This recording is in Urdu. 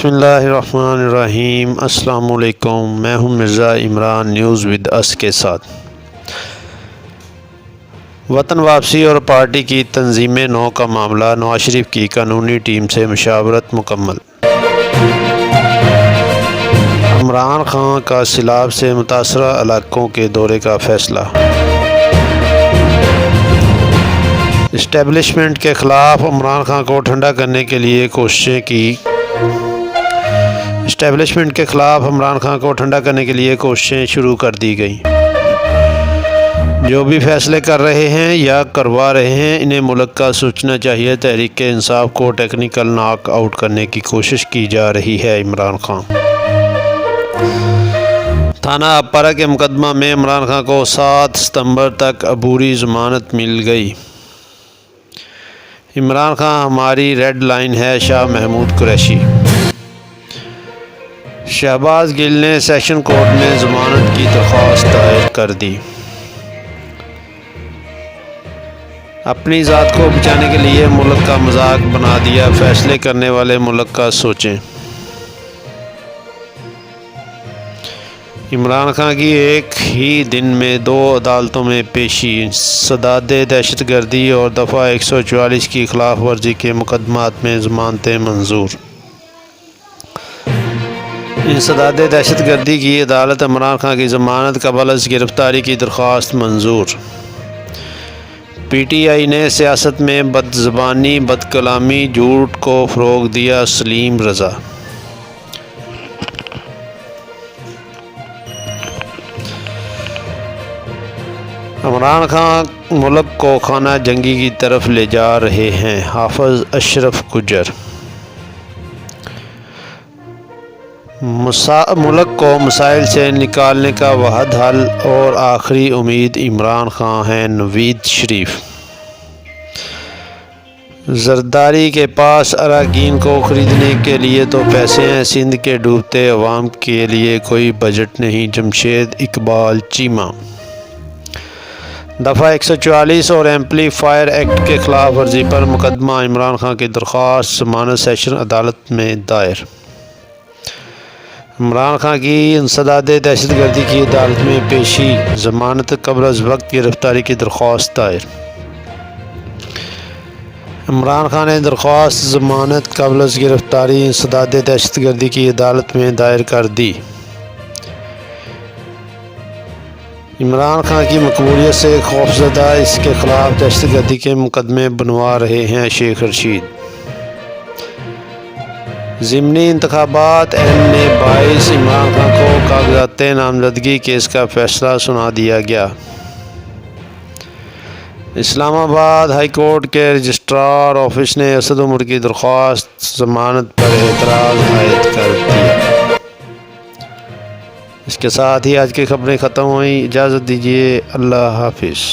بسم اللہ الرحمن الرحیم۔ السلام علیکم، میں ہوں مرزا عمران نیوز ود اس کے ساتھ۔ وطن واپسی اور پارٹی کی تنظیم نو کا معاملہ، نواز شریف کی قانونی ٹیم سے مشاورت مکمل۔ عمران خان کا سیلاب سے متاثرہ علاقوں کے دورے کا فیصلہ۔ اسٹیبلشمنٹ کے خلاف عمران خان کو ٹھنڈا کرنے کے لیے کوششیں شروع کر دی گئیں۔ جو بھی فیصلے کر رہے ہیں یا کروا رہے ہیں، انہیں ملک کا سوچنا چاہیے۔ تحریک انصاف کو ٹیکنیکل ناک آؤٹ کرنے کی کوشش کی جا رہی ہے۔ عمران خان تھانہ اپارہ کے مقدمہ میں عمران خان کو 7 ستمبر تک عبوری ضمانت مل گئی۔ عمران خان ہماری ریڈ لائن ہے، شاہ محمود قریشی۔ شہباز گل نے سیشن کورٹ میں ضمانت کی درخواست دائر کر دی۔ اپنی ذات کو بچانے کے لیے ملک کا مذاق بنا دیا، فیصلے کرنے والے ملک کا سوچیں۔ عمران خان کی ایک ہی دن میں 2 عدالتوں میں پیشی، انسداد دہشت گردی اور دفعہ 144 کی خلاف ورزی کے مقدمات میں ضمانتیں منظور۔ انسداد دہشت گردی کی عدالت، عمران خان کی ضمانت قبل از گرفتاری کی درخواست منظور۔ پی ٹی آئی نے سیاست میں بد زبانی، بد کلامی، جھوٹ کو فروغ دیا۔ سلیم رضا۔ عمران خان ملک کو خانہ جنگی کی طرف لے جا رہے ہیں۔ حافظ اشرف گجر۔ ملک کو مسائل سے نکالنے کا واحد حل اور آخری امید عمران خان ہیں۔ نوید شریف۔ زرداری کے پاس اراکین کو خریدنے کے لیے تو پیسے ہیں، سندھ کے ڈوبتے عوام کے لیے کوئی بجٹ نہیں۔ جمشید اقبال چیمہ۔ دفعہ 144 اور ایمپلی فائر ایکٹ کے خلاف ورزی پر مقدمہ، عمران خان کی درخواست ضمانت سیشن عدالت میں دائر۔ عمران خان کی انسداد دہشت گردی کی عدالت میں پیشی، ضمانت قبل از وقت گرفتاری کی درخواست دائر۔ عمران خان نے درخواست ضمانت قبل از گرفتاری انسداد دہشت گردی کی عدالت میں دائر کر دی۔ عمران خان کی مقبولیت سے خوفزدہ، اس کے خلاف دہشت گردی کے مقدمے بنوا رہے ہیں۔ شیخ رشید۔ ضمنی انتخابات این نے 22 عمران خان کو کاغذات نامزدگی کیس کا فیصلہ سنا دیا گیا۔ اسلام آباد ہائی کورٹ کے رجسٹرار آفس نے اسد عمر کی درخواست ضمانت پر اعتراض عائد کر دیا۔ اس کے ساتھ ہی آج کی خبریں ختم ہوئیں۔ اجازت دیجیے، اللہ حافظ۔